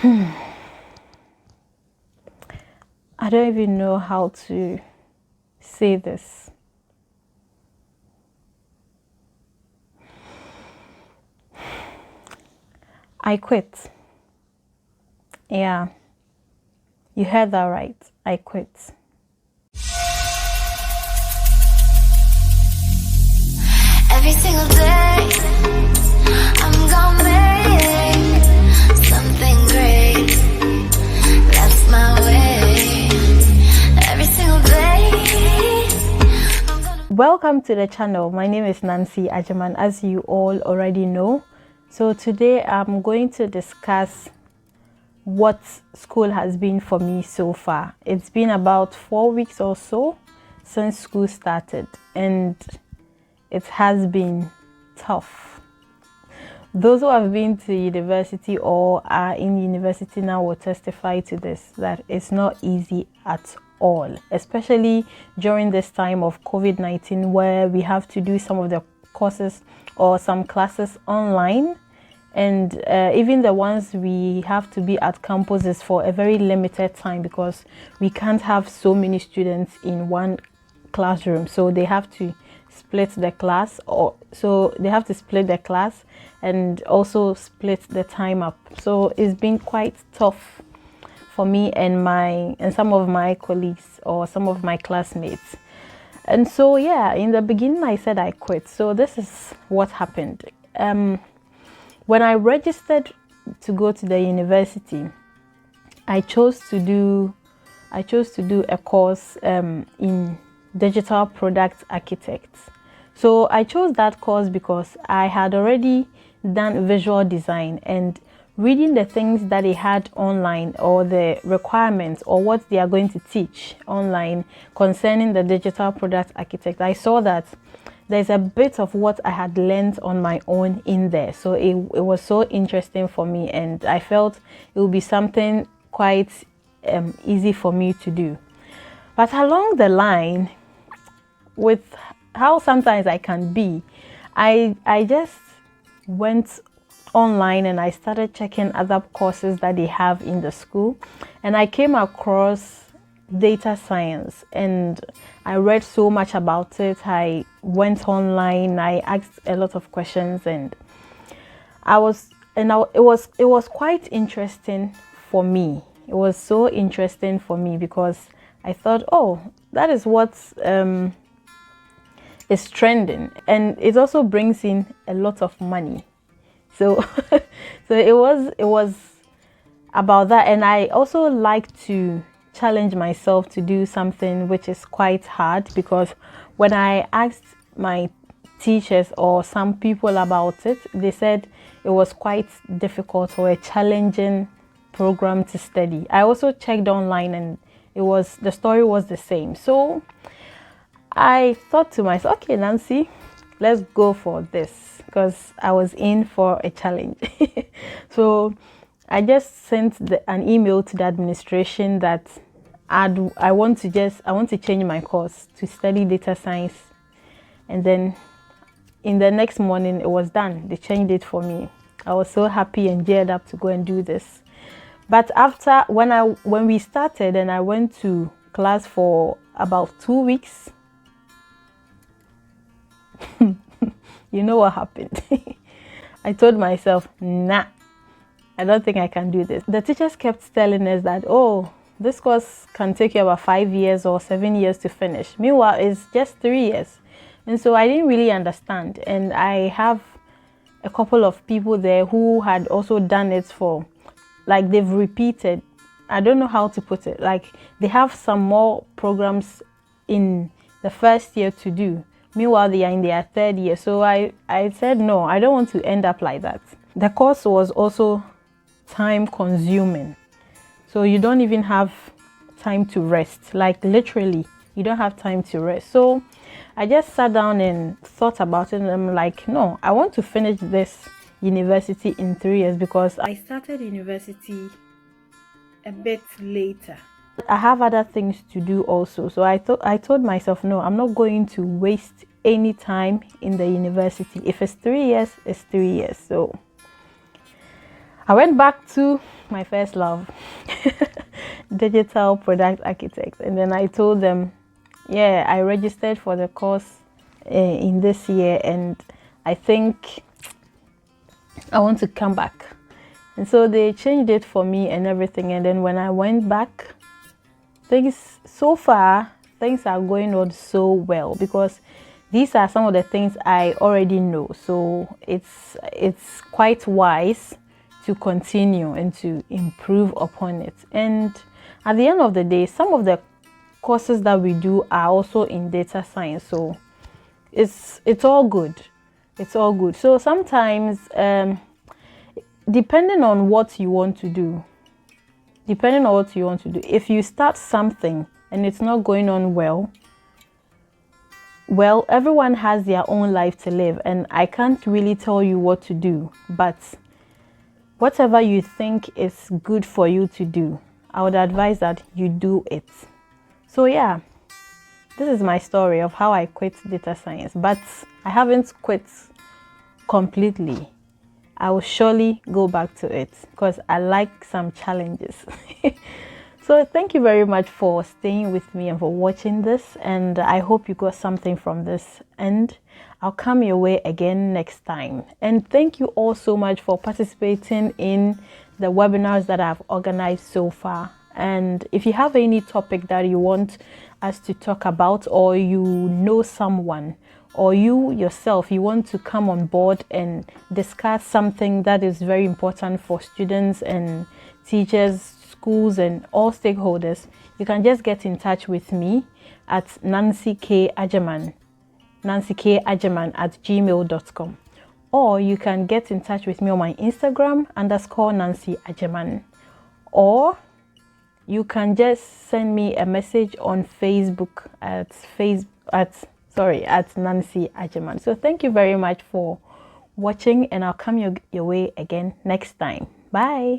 I don't even know how to say this. I quit. Yeah, you heard that right. I quit. Every single day, I'm gonna make something great. That's my way. Every single day, I'm gonna... Welcome to the channel. My name is Nancy Agyemang, as you all already know. So today I'm going to discuss what school has been for me so far. It's been about 4 weeks or so since school started, and it has been tough. Those who have been to university or are in university now will testify to this, that it's not easy at all, especially during this time of COVID-19, where we have to do some of the courses or some classes online, and even the ones we have to be at campuses for a very limited time, because we can't have so many students in one classroom, so they have to split the class, or so they have to split the class and also split the time up. So it's been quite tough for me and some of my colleagues or some of my classmates. And so yeah, in the beginning I said I quit. So this is what happened. When I registered to go to the university, I chose to do a course in digital product architects. So I chose that course because I had already done visual design, and reading the things that they had online, or the requirements or what they are going to teach online concerning the digital product architect, I saw that there's a bit of what I had learned on my own in there. So it was so interesting for me, and I felt it would be something quite easy for me to do. But along the line, with how sometimes I can be, I just went online and I started checking other courses that they have in the school, and I came across data science, and I read so much about it. I went online, I asked a lot of questions, and it was quite interesting for me. It was so interesting for me because I thought, oh, that is what is trending, and it also brings in a lot of money. So so it was about that. And I also like to challenge myself to do something which is quite hard, because when I asked my teachers or some people about it, they said it was quite difficult or a challenging program to study. I also checked online, and the story was the same. So I thought to myself, okay, Nancy, let's go for this, because I was in for a challenge. So I just sent an email to the administration that I want to change my course to study data science. And then in the next morning it was done. They changed it for me. I was so happy and geared up to go and do this. But after, when we started and I went to class for about 2 weeks, you know what happened? I told myself, nah, I don't think I can do this. The teachers kept telling us that, oh, this course can take you about 5 years or 7 years to finish. Meanwhile, it's just 3 years. And so I didn't really understand. And I have a couple of people there who had also done it for, like, they've repeated. I don't know how to put it. Like, they have some more programs in the first year to do. Meanwhile, they are in their 3rd year. So I said, no, I don't want to end up like that. The course was also time consuming. So you don't even have time to rest. Like, literally, you don't have time to rest. So I just sat down and thought about it, and I'm like, no, I want to finish this university in 3 years, because I started university a bit later. I have other things to do also. So I told myself, no, I'm not going to waste any time in the university. If it's 3 years, it's 3 years. So I went back to my first love, digital product architect, and then I told them, yeah, I registered for the course in this year, and I think I want to come back. And so they changed it for me and everything. And then when I went back, so far things are going on so well, because these are some of the things I already know. So it's quite wise to continue and to improve upon it. And at the end of the day, some of the courses that we do are also in data science. So it's all good. It's all good. So sometimes depending on what you want to do, if you start something and it's not going on well, everyone has their own life to live, and I can't really tell you what to do, but whatever you think is good for you to do, I would advise that you do it. So yeah, this is my story of how I quit data science, but I haven't quit completely. I will surely go back to it because I like some challenges. So thank you very much for staying with me and for watching this, and I hope you got something from this, and I'll come your way again next time. And thank you all so much for participating in the webinars that I've organized so far. And if you have any topic that you want us to talk about, or you know someone, or you yourself, you want to come on board and discuss something that is very important for students and teachers, schools, and all stakeholders, you can just get in touch with me at Nancy K. Agyemang at gmail.com, or you can get in touch with me on my Instagram _Nancy Agyemang, or you can just send me a message on Facebook at Nancy Agyemang. So thank you very much for watching, and I'll come your way again next time. Bye.